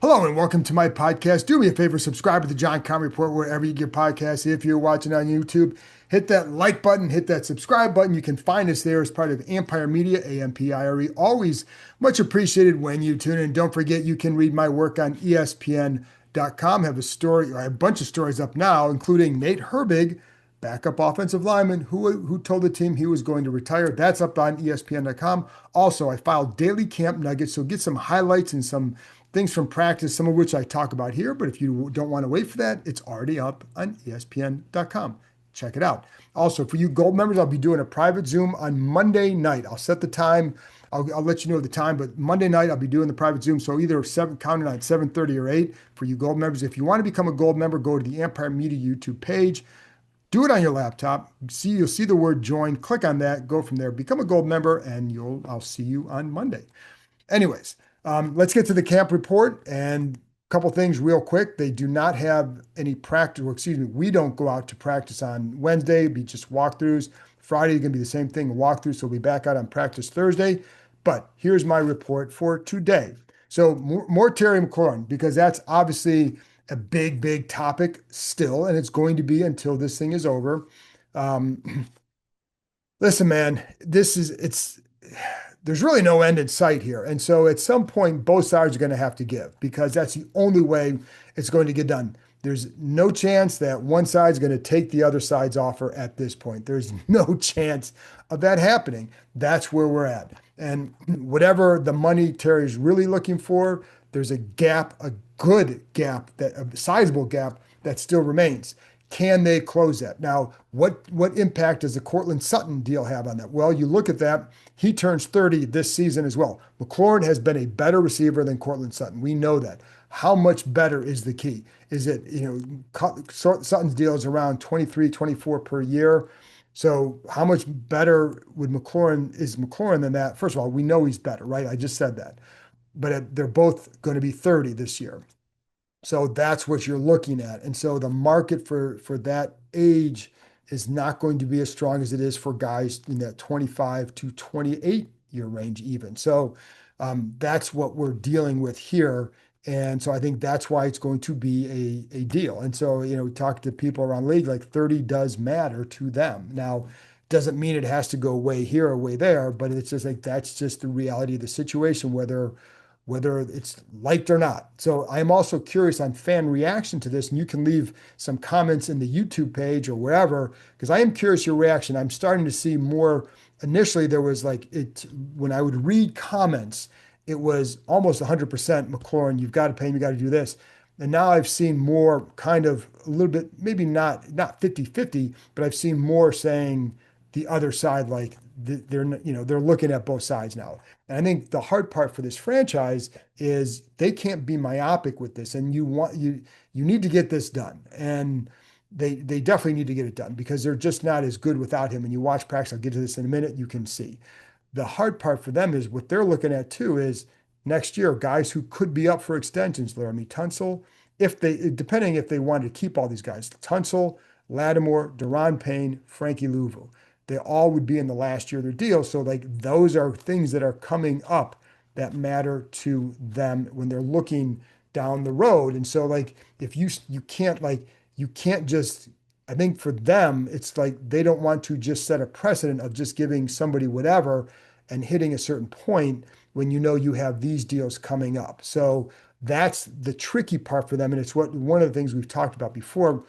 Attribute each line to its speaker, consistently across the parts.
Speaker 1: Hello and welcome to my podcast. Do me a favor, subscribe to the John Keim Report wherever you get podcasts. If you're watching on YouTube, hit that like button, hit that subscribe button. You can find us there as part of Ampire Media, Ampire. Always much appreciated when you tune in. Don't forget, you can read my work on ESPN.com. Have a story, or a bunch of stories up now, including Nate Herbig, backup offensive lineman, who told the team he was going to retire. That's up on ESPN.com. Also, I filed daily camp nuggets, so get some highlights and some things from practice, some of which I talk about here. But if you don't want to wait for that, it's already up on ESPN.com. Check it out. Also, for you gold members, I'll be doing a private Zoom on Monday night. I'll set the time. I'll let you know the time, but Monday night I'll be doing the private Zoom. So either counting on 7:30 or 8 for you gold members. If you want to become a gold member, go to the Ampire Media YouTube page. Do it on your laptop. You'll see the word join. Click on that. Go from there. Become a gold member, and I'll see you on Monday. Anyways, let's get to the camp report and a couple things real quick. They do not have any practice, or excuse me, we don't go out to practice on Wednesday. It'll be just walkthroughs. Friday is going to be the same thing, a walkthrough. So we'll be back out on practice Thursday. But here's my report for today. So more Terry McLaurin, because that's obviously a big topic still, and it's going to be until this thing is over. Listen, man, there's really no end in sight here. And so at some point, both sides are going to have to give because that's the only way it's going to get done. There's no chance that one side's going to take the other side's offer at this point. There's no chance of that happening. That's where we're at. And whatever the money Terry's really looking for, there's a gap, a good gap, a sizable gap that still remains. Can they close that? Now, what impact does the Courtland Sutton deal have on that? Well, you look at that. He turns 30 this season as well. McLaurin has been a better receiver than Courtland Sutton. We know that. How much better is the key? Is it, Sutton's deal is around 23, 24 per year. So how much better is McLaurin than that? First of all, we know he's better, right? I just said that. But they're both going to be 30 this year. So that's what you're looking at. And so the market for that age is not going to be as strong as it is for guys in that 25 to 28 year range even. So that's what we're dealing with here. And so I think that's why it's going to be a deal. And so, we talk to people around the league, like 30 does matter to them. Now, doesn't mean it has to go way here or way there, but it's just like that's just the reality of the situation, whether it's liked or not. So I'm also curious on fan reaction to this, and you can leave some comments in the YouTube page or wherever, because I am curious your reaction. I'm starting to see more. Initially, there was when I would read comments, it was almost 100% McLaurin, you've got to pay him, you got to do this. And now I've seen more kind of a little bit, maybe not 50-50, but I've seen more saying the other side, like they're looking at both sides now. And I think the hard part for this franchise is they can't be myopic with this, and you need to get this done, and they definitely need to get it done because they're just not as good without him. And you watch practice, I'll get to this in a minute, you can see. The hard part for them is what they're looking at too is next year guys who could be up for extensions, Laramie Tunsil, depending if they wanted to keep all these guys, Tunsil, Lattimore, Deron Payne, Frankie Louvu. They all would be in the last year of their deal. So those are things that are coming up that matter to them when they're looking down the road. And so if you can't just, I think for them, it's like they don't want to just set a precedent of just giving somebody whatever and hitting a certain point when you have these deals coming up. So that's the tricky part for them. And it's one of the things we've talked about before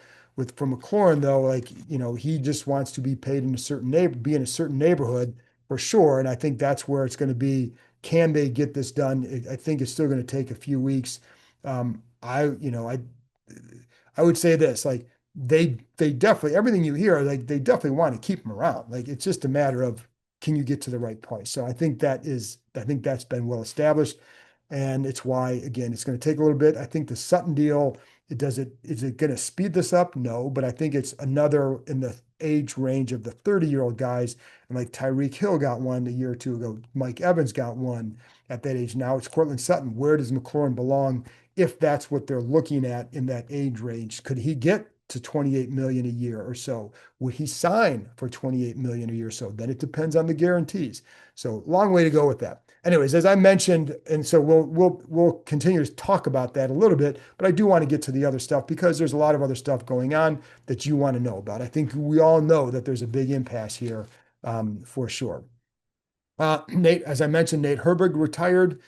Speaker 1: from McLaurin, though, he just wants to be paid in a certain be in a certain neighborhood for sure. And I think that's where it's going to be. Can they get this done? I think it's still going to take a few weeks. I would say this, they definitely, everything you hear, they definitely want to keep him around. It's just a matter of, can you get to the right place? So I think that's been well established. And it's why, again, it's going to take a little bit. I think the Sutton deal, is it going to speed this up? No, but I think it's another in the age range of the 30-year-old guys. And like Tyreek Hill got one a year or two ago. Mike Evans got one at that age. Now it's Courtland Sutton. Where does McLaurin belong if that's what they're looking at in that age range? Could he get to 28 million a year or so? Would he sign for 28 million a year or so? Then it depends on the guarantees. So long way to go with that. Anyways, as I mentioned, and so we'll continue to talk about that a little bit, but I do want to get to the other stuff because there's a lot of other stuff going on that you want to know about. I think we all know that there's a big impasse here, for sure. Nate, as I mentioned, Nate Herbig retired.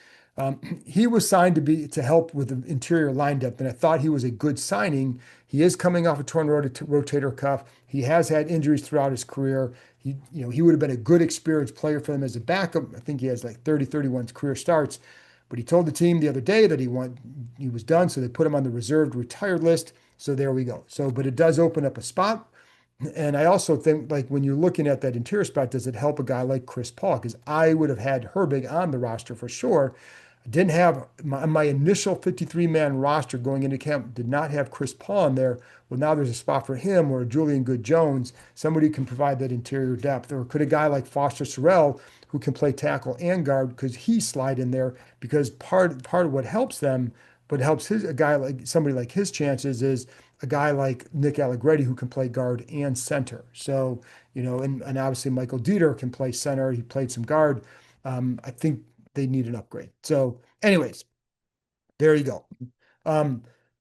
Speaker 1: He was signed to help with the interior line depth, and I thought he was a good signing. He is coming off a torn rotator cuff. He has had injuries throughout his career. He would have been a good experienced player for them as a backup. I think he has like 30, 31 career starts. But he told the team the other day that he was done, so they put him on the reserved retired list. So there we go. So, but it does open up a spot. And I also think, like, when you're looking at that interior spot, does it help a guy like Chris Paul? Because I would have had Herbig on the roster for sure. I didn't have my initial 53-man roster going into camp, did not have Chris Paul in there. Well, now there's a spot for him or Julian Good-Jones, somebody who can provide that interior depth. Or could a guy like Foster Sarell, who can play tackle and guard, could he slide in there? Because part of what helps them, but helps a guy like somebody like his chances is a guy like Nick Allegretti who can play guard and center. So, and obviously Michael Dieter can play center. He played some guard. I think they need an upgrade. So anyways, there you go.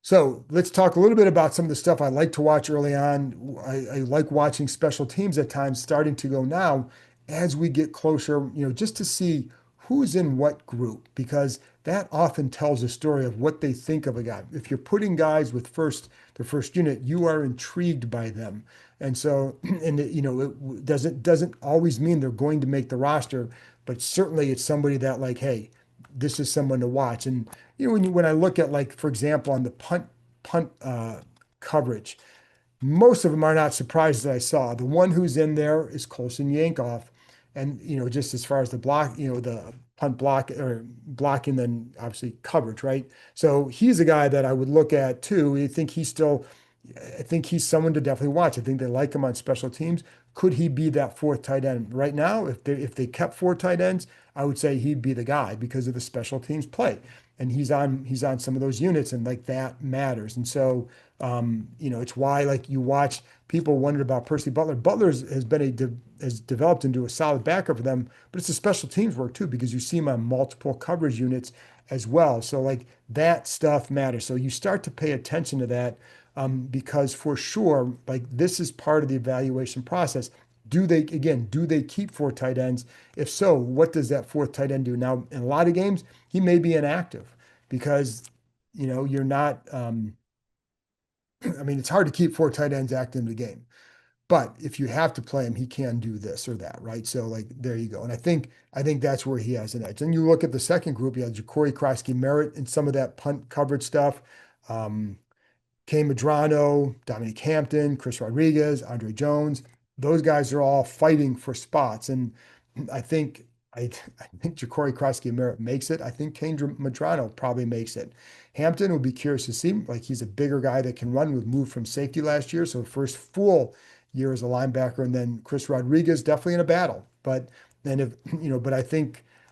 Speaker 1: So let's talk a little bit about some of the stuff I like to watch early on. I like watching special teams at times starting to go now as we get closer, just to see who's in what group, because that often tells a story of what they think of a guy. If you're putting guys with their first unit, you are intrigued by them. And so, and it doesn't always mean they're going to make the roster, but certainly it's somebody that, like, hey, this is someone to watch. And when I look at, like, for example, on the punt coverage, most of them are not surprised that I saw. The one who's in there is Colson Yankoff. And, just as far as the block, the punt block or blocking, then obviously coverage, right? So he's a guy that I would look at too. I think he's someone to definitely watch. I think they like him on special teams. Could he be that fourth tight end? Right now, if they kept four tight ends, I would say he'd be the guy because of the special teams play. And he's on some of those units, and like that matters. And so it's why, like, you watch people wondered about Percy Butler. Has developed into a solid backer for them, but it's a special teams work too, because you see him on multiple coverage units as well. So, like, that stuff matters. So you start to pay attention to that, because for sure, like, this is part of the evaluation process. Do they keep four tight ends? If so, what does that fourth tight end do? Now, in a lot of games, he may be inactive because, you're not, I mean, it's hard to keep four tight ends active in the game. But if you have to play him, he can do this or that, right? So, like, there you go. And I think that's where he has an edge. And you look at the second group, you have Jacory Croskey-Merritt and some of that punt coverage stuff. Keim, Dominique Hampton, Chris Rodriguez, Andre Jones. Those guys are all fighting for spots. And I think I think Jacory Croskey-Merritt makes it. I think Keim Medrano probably makes it. Hampton would be curious to see. Like, he's a bigger guy that can run. We've moved from safety last year, so first full year as a linebacker. And then Chris Rodriguez definitely in a battle. But then but I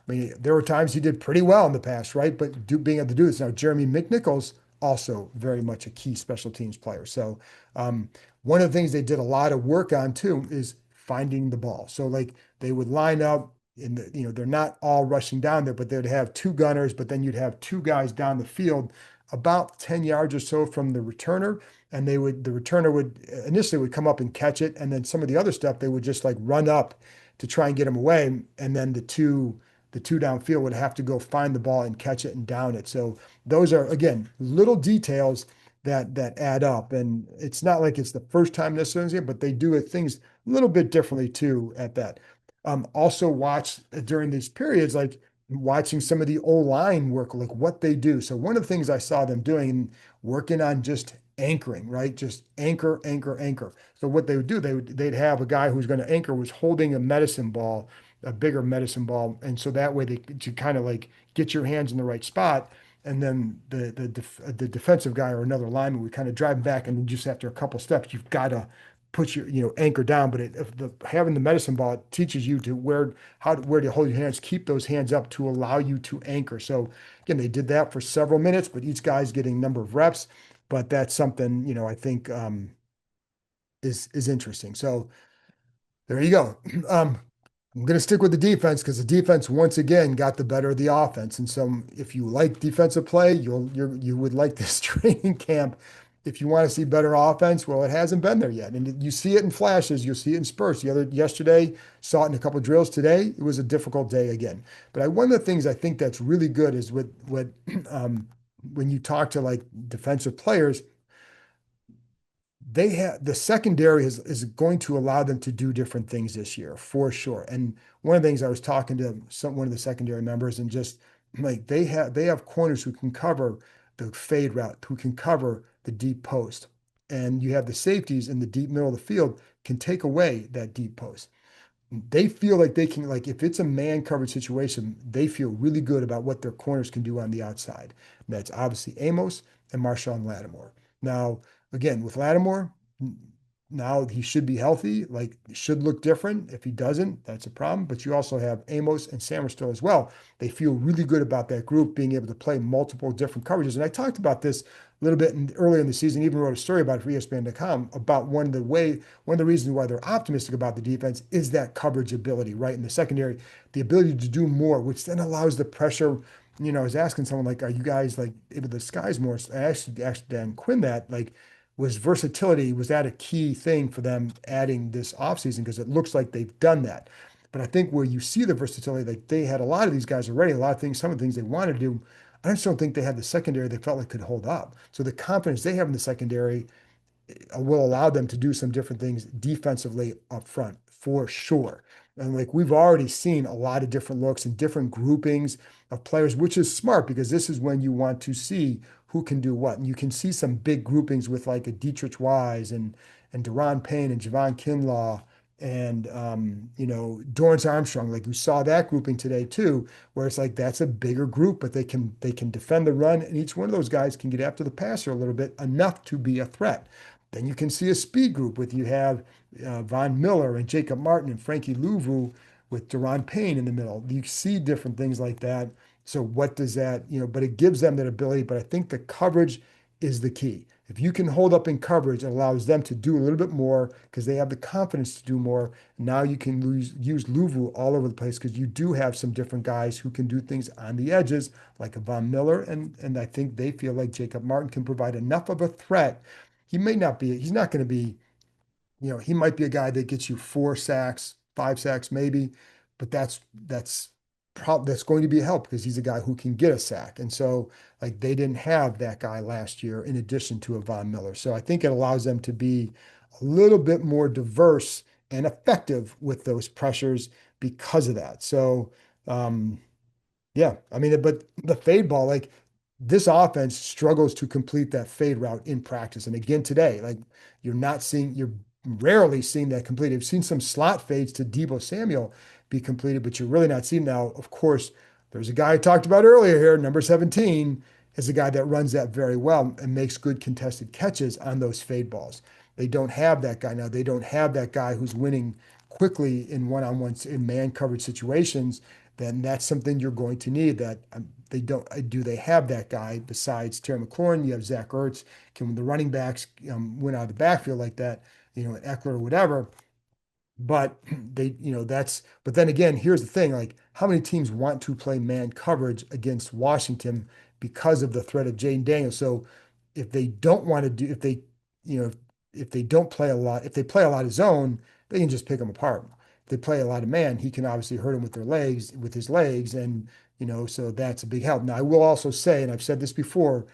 Speaker 1: mean, there were times he did pretty well in the past, right? But being able to do this now, Jeremy McNichols also very much a key special teams player. So one of the things they did a lot of work on too is finding the ball. So, like, they would line up they're not all rushing down there, but they'd have two gunners, but then you'd have two guys down the field about 10 yards or so from the returner. And the returner would initially come up and catch it. And then some of the other stuff, they would just, like, run up to try and get him away. And then the two downfield would have to go find the ball and catch it and down it. So those are, again, little details that add up. And it's not like it's the first time necessarily, but they do things a little bit differently too at that. Also watch during these periods, like watching some of the O-line work, like what they do. So one of the things I saw them doing, working on just anchoring, right? Just anchor, anchor, anchor. So what they would do, they'd have a guy who's going to anchor was holding a medicine ball, a bigger medicine ball. And so that way to kind of, like, get your hands in the right spot. And then the defensive guy or another lineman would kind of drive back. And then just after a couple steps, you've got to put your anchor down. But having the medicine ball, it teaches you to where to hold your hands, keep those hands up to allow you to anchor. So again, they did that for several minutes, but each guy's getting a number of reps. But that's something, I think is interesting. So there you go. I'm going to stick with the defense because the defense once again got the better of the offense. And so if you like defensive play, you would like this training camp. If you want to see better offense, well, it hasn't been there yet. And you see it in flashes, you'll see it in spurts. Yesterday, saw it in a couple of drills. Today, it was a difficult day again. But one of the things I think that's really good is with what when you talk to like defensive players, they have the secondary is going to allow them to do different things this year for sure. And one of the things I was talking to one of the secondary members and just like they have corners who can cover the fade route, who can cover the deep post. And you have the safeties in the deep middle of the field can take away that deep post. They feel like they can, like if it's a man covered situation, they feel really good about what their corners can do on the outside. And that's obviously Amos and Marshawn Lattimore. Now, again, with Lattimore, now he should be healthy, like should look different. If he doesn't, that's a problem. But you also have Amos and Samerstill as well. They feel really good about that group being able to play multiple different coverages. And I talked about this a little bit earlier in the season, even wrote a story about it for ESPN.com about one of the reasons why they're optimistic about the defense is that coverage ability, right? In the secondary, the ability to do more, which then allows the pressure. I was asking someone like, are you guys like able to disguise more? I actually asked Dan Quinn that, like, was versatility, was that a key thing for them adding this offseason? Because it looks like they've done that. But I think where you see the versatility, like they had a lot of these guys already, a lot of things, some of the things they wanted to do. I just don't think they had the secondary they felt like could hold up. So the confidence they have in the secondary will allow them to do some different things defensively up front for sure. And like we've already seen a lot of different looks and different groupings of players, which is smart because this is when you want to see who can do what. And you can see some big groupings with like a Dietrich Wise and Deron Payne and Javon Kinlaw and Dorrance Armstrong. Like you saw that grouping today too, where it's like that's a bigger group, but they can defend the run, and each one of those guys can get after the passer a little bit enough to be a threat. Then you can see a speed group with you have Von Miller and Jacob Martin and Frankie Louvu with Deron Payne in the middle. You see different things like that. So what does that, but it gives them that ability. But I think the coverage is the key. If you can hold up in coverage, it allows them to do a little bit more because they have the confidence to do more. Now you can use Louvu all over the place because you do have some different guys who can do things on the edges, like a Von Miller, and I think they feel like Jacob Martin can provide enough of a threat. He's not going to be, he might be a guy that gets you 4 sacks, 5 sacks maybe, but that's going to be a help because he's a guy who can get a sack. And so like they didn't have that guy last year in addition to a Von Miller. So I think it allows them to be a little bit more diverse and effective with those pressures because of that. So yeah, I mean, but the fade ball, like this offense struggles to complete that fade route in practice. And again, today, like you're rarely seeing that completed. You've seen some slot fades to Deebo Samuel be completed, but you're really not seeing now. Of course, there's a guy I talked about earlier here, number 17, is a guy that runs that very well and makes good contested catches on those fade balls. They don't have that guy now. They don't have that guy who's winning quickly in one-on-ones in man coverage situations. Then that's something you're going to need. That they don't. Do they have that guy besides Terry McLaurin? You have Zach Ertz. Can the running backs win out of the backfield like that? Eckler or whatever. But but then again, here's the thing, like how many teams want to play man coverage against Washington because of the threat of Jaden Daniels? So if they don't want to do, you know, if they don't play a lot, if they play a lot of zone, they can just pick them apart. If they play a lot of man, he can obviously hurt him with his legs, and so that's a big help. Now, I will also say, and I've said this before,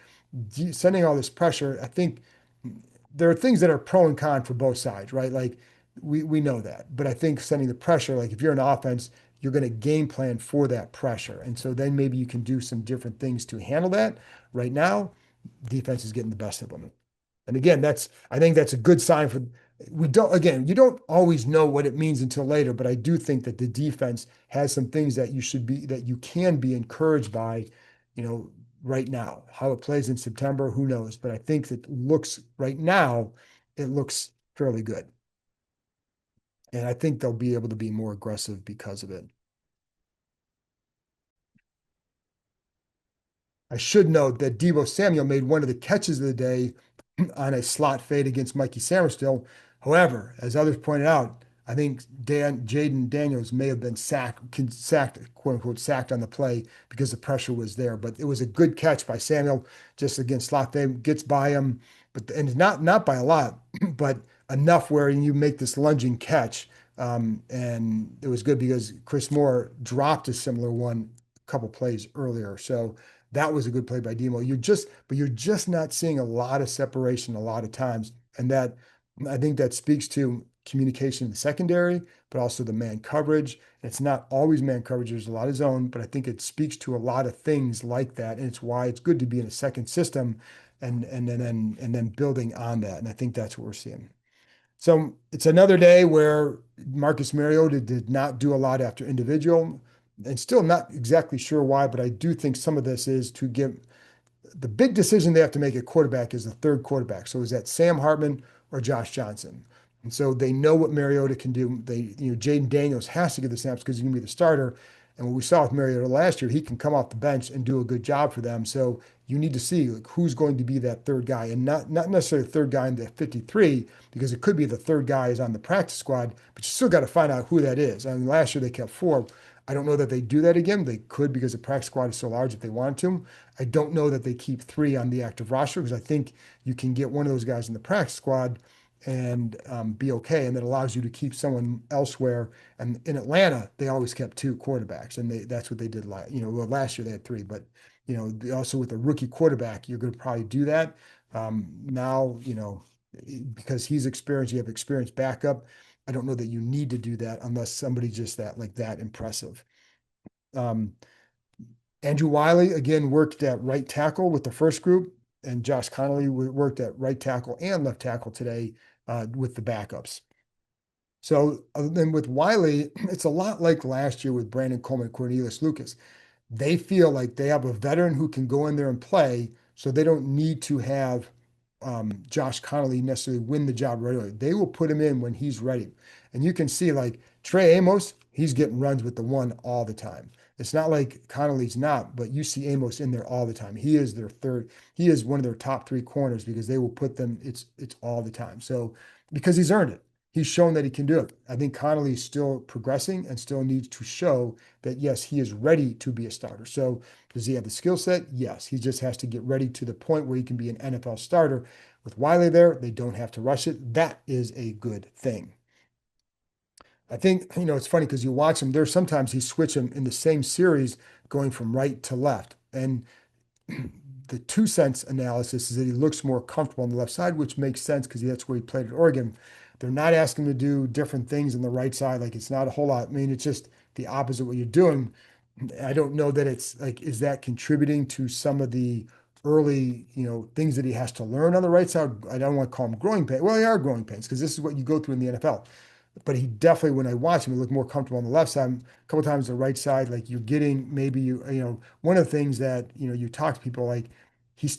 Speaker 1: sending all this pressure, I think there are things that are pro and con for both sides, right? Like we know that, but I think sending the pressure, like if you're an offense, you're going to game plan for that pressure, and so then maybe you can do some different things to handle that. Right now, defense is getting the best of them, and again, I think that's a good sign for. We don't again, you don't always know what it means until later, but I do think that the defense has some things that you can be encouraged by, you know, right now. How it plays in September, who knows? But I think that looks right now, it looks fairly good. And I think they'll be able to be more aggressive because of it. I should note that Deebo Samuel made one of the catches of the day on a slot fade against Mikey Samerstill. However, as others pointed out, I think Jaden Daniels may have been sacked, quote unquote, sacked on the play because the pressure was there. But it was a good catch by Samuel, just against slot. They gets by him, but and not by a lot, but enough where you make this lunging catch. And it was good because Chris Moore dropped a similar one a couple plays earlier. So that was a good play by Demo. But you're just not seeing a lot of separation a lot of times, and that I think that speaks to communication in the secondary, but also the man coverage. It's not always man coverage, there's a lot of zone, but I think it speaks to a lot of things like that. And it's why it's good to be in a second system and then building on that. And I think that's what we're seeing. So it's another day where Marcus Mariota did not do a lot after individual, and still not exactly sure why, but I do think some of this is to give the big decision they have to make at quarterback is the third quarterback. So is that Sam Hartman or Josh Johnson? And so they know what Mariota can do. Jaden Daniels has to get the snaps because he's going to be the starter. And what we saw with Mariota last year, he can come off the bench and do a good job for them. So you need to see like, who's going to be that third guy, and not necessarily the third guy in the 53, because it could be the third guy is on the practice squad, but you still got to find out who that is. I mean, last year they kept four. I don't know that they do that again. They could because the practice squad is so large if they wanted to. I don't know that they keep three on the active roster because I think you can get one of those guys in the practice squad and be okay, and that allows you to keep someone elsewhere. And in Atlanta, they always kept two quarterbacks, and that's what they did last. Well, last year they had three, but also with a rookie quarterback, you're going to probably do that. Now, because he's experienced, you have experienced backup. I don't know that you need to do that unless somebody just that impressive. Um, Andrew Wiley again worked at right tackle with the first group, and Josh Connolly worked at right tackle and left tackle today with the backups. So then with Wiley, it's a lot like last year with Brandon Coleman, Cornelius Lucas. They feel like they have a veteran who can go in there and play, so they don't need to have Josh Connolly necessarily win the job right away. They will put him in when he's ready. And you can see like Trey Amos, he's getting runs with the one all the time. It's not like Connolly's not, but you see Amos in there all the time. He is their third, he is one of their top three corners because they will put them, it's all the time. So because he's earned it. He's shown that he can do it. I think Connolly is still progressing and still needs to show that yes, he is ready to be a starter. So does he have the skill set? Yes. He just has to get ready to the point where he can be an NFL starter. With Wiley there, they don't have to rush it. That is a good thing. I think, it's funny because you watch him, there's sometimes he switch him in the same series going from right to left. And the 2 cents analysis is that he looks more comfortable on the left side, which makes sense because that's where he played at Oregon. They're not asking him to do different things on the right side. Like it's not a whole lot. I mean, it's just the opposite of what you're doing. I don't know that it's like, is that contributing to some of the early, things that he has to learn on the right side? I don't want to call them growing pains. Well, they are growing pains because this is what you go through in the NFL. But he definitely, when I watch him, he looked more comfortable on the left side. A couple times the right side, like you're getting maybe one of the things that you talk to people like he's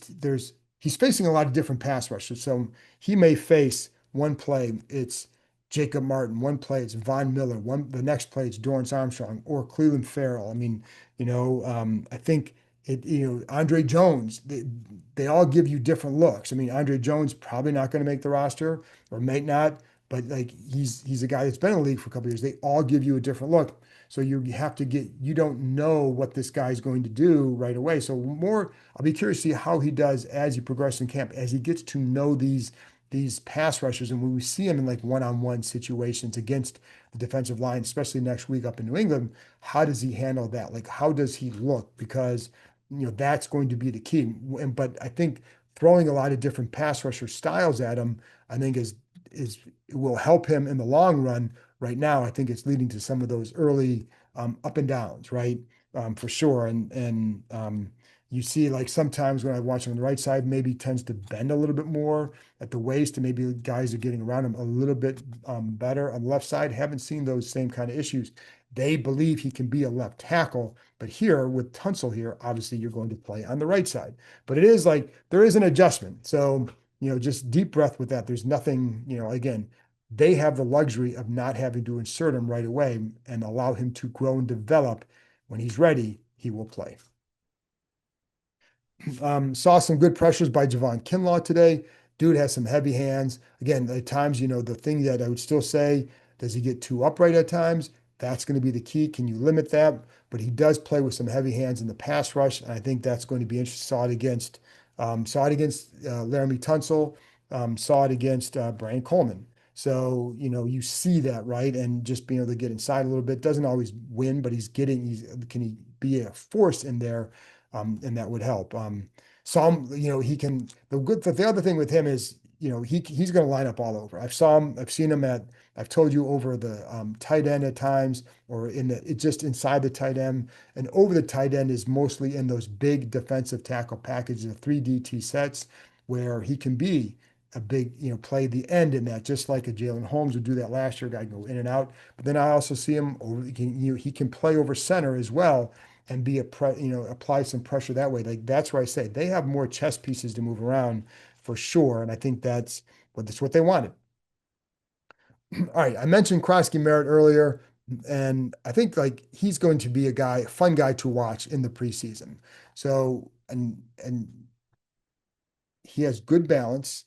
Speaker 1: facing a lot of different pass rushers. So he may face one play, it's Jacob Martin, one play it's Von Miller, the next play it's Dorrance Armstrong or Cleveland Farrell. I mean, I think Andre Jones, they all give you different looks. I mean, Andre Jones probably not going to make the roster or may not, but like he's a guy that's been in the league for a couple of years. They all give you a different look. So you have to you don't know what this guy's going to do right away. So I'll be curious to see how he does as he progresses in camp, as he gets to know these pass rushers. And when we see him in like one-on-one situations against the defensive line, especially next week up in New England, how does he handle that? Like, how does he look? Because, that's going to be the key. But I think throwing a lot of different pass rusher styles at him, I think is it will help him in the long run. Right now, I think it's leading to some of those early up and downs, right? For sure. And you see, like sometimes when I watch him on the right side, maybe tends to bend a little bit more at the waist, and maybe guys are getting around him a little bit better. On the left side, haven't seen those same kind of issues. They believe he can be a left tackle, but here with Tunsil here, obviously you're going to play on the right side. But it is like there is an adjustment. So just deep breath with that. There's nothing, again, they have the luxury of not having to insert him right away and allow him to grow and develop. When he's ready, he will play. Saw some good pressures by Javon Kinlaw today. dude has some heavy hands. Again, at times, the thing that I would still say, does he get too upright at times? That's going to be the key. Can you limit that? But he does play with some heavy hands in the pass rush, and I think that's going to be interesting. Saw it against Laramie Tunsil, saw it against Brian Coleman. So, you see that, right? And just being able to get inside a little bit doesn't always win, but can he be a force in there? And that would help. He can, the other thing with him is, he's going to line up all over. I've seen him I've told you over the tight end at times, or just inside the tight end, and over the tight end is mostly in those big defensive tackle packages, the 3 DT sets, where he can be a big, play the end in that, just like a Jalen Holmes would do that last year, guy go in and out. But then I also see him he can play over center as well and apply some pressure that way. Like that's where I say they have more chess pieces to move around for sure. And I think that's what they wanted. All right. I mentioned Croskey-Merritt earlier, and I think like he's going to be a fun guy to watch in the preseason. So, and he has good balance.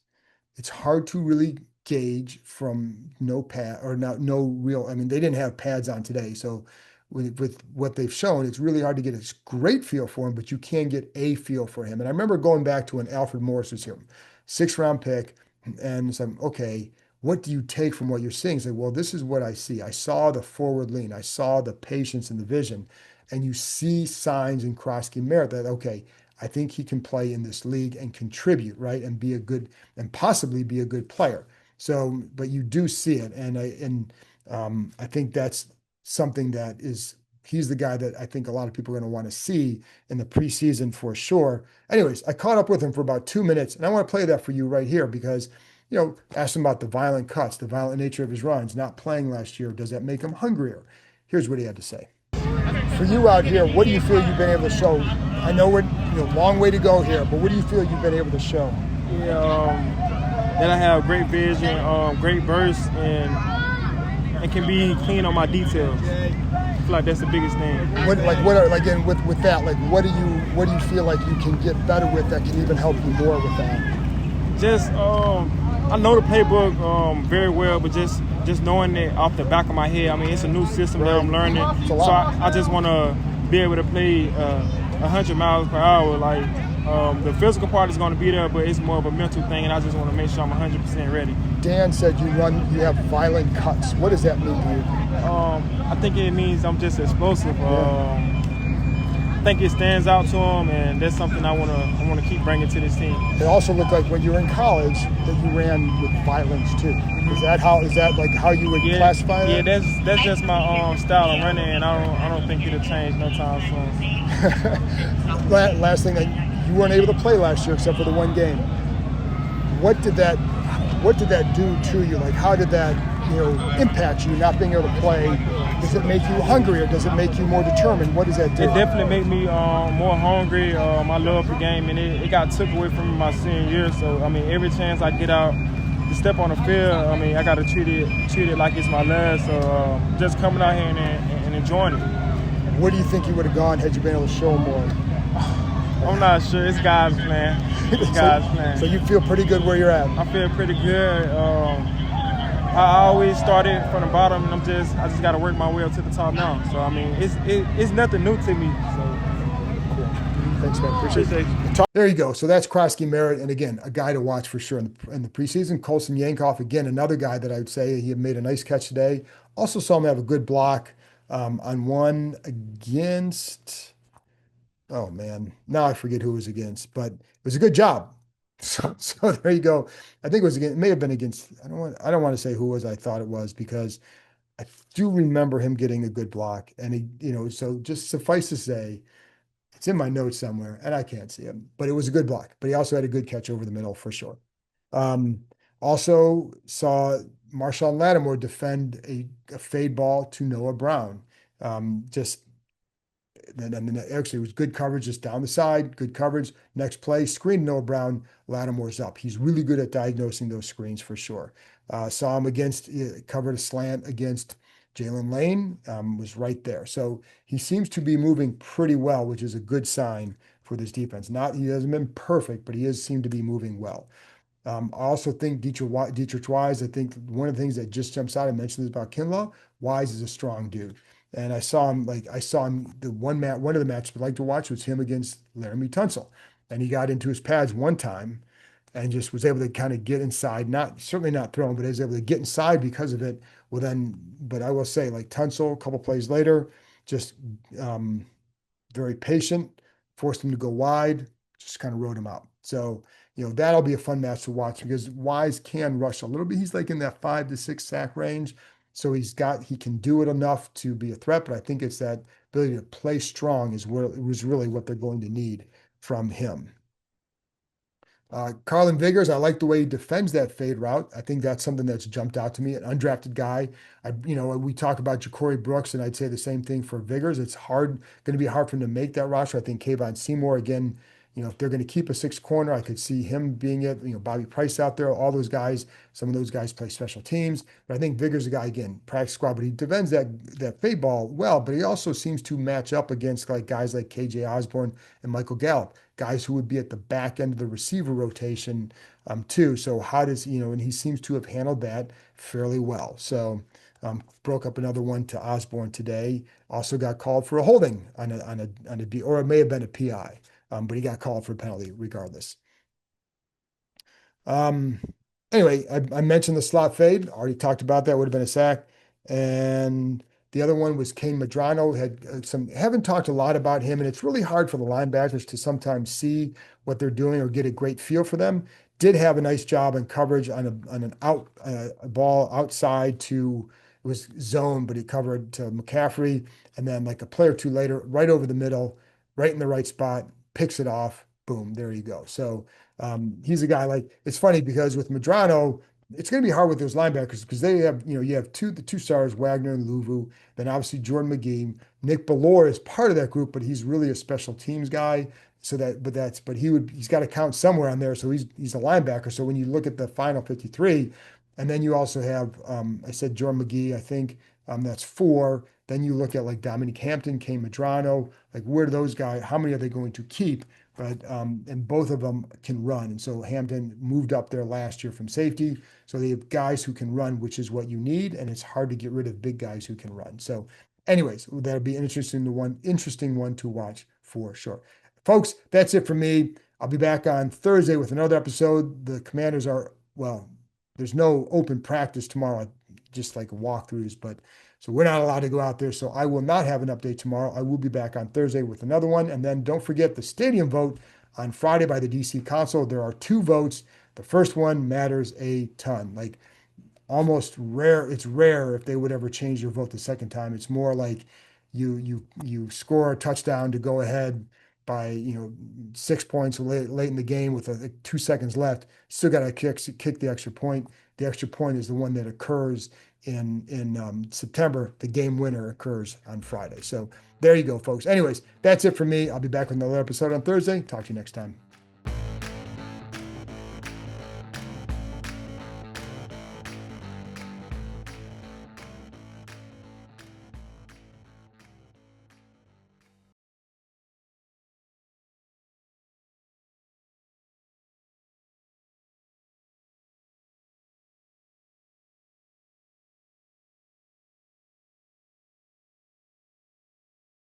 Speaker 1: It's hard to really gauge from no pad or no real. I mean, they didn't have pads on today, so with what they've shown, it's really hard to get a great feel for him, but you can get a feel for him. And I remember going back to when Alfred Morris was here, 6th round pick, and it's like, okay, what do you take from what you're seeing? It's like, well, this is what I see. I saw the forward lean, I saw the patience and the vision, and you see signs in Croskey-Merritt that okay, I think he can play in this league and contribute, right? And possibly be a good player. So, but you do see it. I think that's something he's the guy that I think a lot of people are going to want to see in the preseason for sure. Anyways, I caught up with him for about 2 minutes, and I want to play that for you right here because, asked him about the violent cuts, the violent nature of his runs, not playing last year. Does that make him hungrier? Here's what he had to say. For you out here, what do you feel you've been able to show? I know we're long way to go here, but what do you feel you've been able to show?
Speaker 2: Yeah, that I have great vision, great burst, and can be clean on my details. I feel like that's the biggest thing.
Speaker 1: With that, like what do you feel like you can get better with that can even help you more with that?
Speaker 2: Just I know the playbook very well, but just knowing it off the back of my head. I mean, it's a new system that I'm learning, so I just want to be able to play 100 miles per hour. Like the physical part is going to be there, but it's more of a mental thing, and I just want to make sure I'm 100% ready.
Speaker 1: Dan said you have violent cuts. What does that mean to you?
Speaker 2: I think it means I'm just explosive. I think it stands out to him, and that's something I want to keep bringing to this team.
Speaker 1: It also looked like when you were in college that you ran with violence too. Is that how you would classify it?
Speaker 2: Yeah, that's just my style of running, and I don't think it'll change no time soon.
Speaker 1: Last thing, that you weren't able to play last year except for the one game. What did that do to you? Like how did that impact you not being able to play? Does it make you hungry or does it make you more determined? What does that do?
Speaker 2: It definitely made me more hungry. I love the game, and it got took away from me my senior year. So I mean, every chance I get out to step on the field, I mean, I got to treat it like it's my last. So just coming out here and enjoying it.
Speaker 1: Where do you think you would have gone had you been able to show more?
Speaker 2: I'm not sure. It's God's plan. It's God's plan.
Speaker 1: So you feel pretty good where you're at?
Speaker 2: I feel pretty good. I always started from the bottom, and I just got to work my way up to the top now. So I mean, it's nothing new to me. So
Speaker 1: cool. Thanks, man. Appreciate it. There you go. So that's Croskey-Merritt, and again, a guy to watch for sure in the preseason. Colson Yankoff, again, another guy that I would say he made a nice catch today. Also saw him have a good block on one against. Oh man, now I forget who it was against, but it was a good job. So there you go. I think it may have been against. I don't want to say who it was. I thought it was because I do remember him getting a good block, and so just suffice to say, it's in my notes somewhere, and I can't see him, but it was a good block. But he also had a good catch over the middle for sure. Also saw Marshawn Lattimore defend a fade ball to Noah Brown. And actually, it was good coverage just down the side, good coverage. Next play, screen Noah Brown, Lattimore's up. He's really good at diagnosing those screens for sure. Saw him covered a slant against Jalen Lane, was right there. So he seems to be moving pretty well, which is a good sign for this defense. He hasn't been perfect, but he seemed to be moving well. I also think Dietrich Wise, I think one of the things that just jumps out, I mentioned this about Kinlaw, Wise is a strong dude. And I saw him one of the matches I'd like to watch was him against Laramie Tunsil. And he got into his pads one time and just was able to kind of get inside, not certainly not throw him, but he was able to get inside because of it. Well, then, but I will say, like Tunsil, a couple plays later, just um, very patient, forced him to go wide, just kind of rode him out. So, that'll be a fun match to watch because Wise can rush a little bit. He's like in that 5 to 6 sack range. So he can do it enough to be a threat, but I think it's that ability to play strong was really what they're going to need from him. Carlin Vigors, I like the way he defends that fade route. I think that's something that's jumped out to me. An undrafted guy. We talk about Jacory Brooks, and I'd say the same thing for Vigors. It's going to be hard for him to make that roster. I think Kayvon Seymour, again, if they're going to keep a six corner, I could see him being it. Bobby Price out there, all those guys. Some of those guys play special teams, but I think Vigors is a guy, again, practice squad, but he defends that fade ball well. But he also seems to match up against like guys like KJ Osborne and Michael Gallup, guys who would be at the back end of the receiver rotation, too. So how does, and he seems to have handled that fairly well. So broke up another one to Osborne today. Also got called for a holding on a D, or it may have been a PI, but he got called for a penalty regardless. Um, anyway, I mentioned the slot fade. Already talked about that. Would have been a sack. And the other one was Keim Medrano. Had haven't talked a lot about him, and it's really hard for the linebackers to sometimes see what they're doing or get a great feel for them. Did have a nice job in coverage on an a ball outside to, it was zone, but he covered to McCaffrey, and then like a play or two later, right over the middle, right in the right spot, picks it off. Boom, there you go. So he's a guy, like, it's funny because with Medrano, it's going to be hard with those linebackers because they have, you have the two stars, Wagner and Luvu, then obviously Jordan McGee. Nick Bellore is part of that group, but he's really a special teams guy. But he's got to count somewhere on there. So he's a linebacker. So when you look at the final 53, and then you also have, I said Jordan McGee, I think that's four. Then you look at like Dominique Hampton, Keim Medrano, like where do those guys, how many are they going to keep? But and both of them can run. And so Hampton moved up there last year from safety. So they have guys who can run, which is what you need, and it's hard to get rid of big guys who can run. So, anyways, that'll be an interesting one to watch for sure. Folks, that's it for me. I'll be back on Thursday with another episode. The Commanders are, well, there's no open practice tomorrow, just like walkthroughs, but so we're not allowed to go out there. So I will not have an update tomorrow. I will be back on Thursday with another one. And then don't forget the stadium vote on Friday by the DC Council. There are 2 votes. The first one matters a ton. Like almost rare. It's rare if they would ever change their vote the second time. It's more like you score a touchdown to go ahead by 6 points late in the game with 2 seconds left. Still got to kick the extra point. The extra point is the one that occurs in September. The game winner occurs on Friday. So there you go, folks. Anyways, that's it for me. I'll be back with another episode on Thursday. Talk to you next time.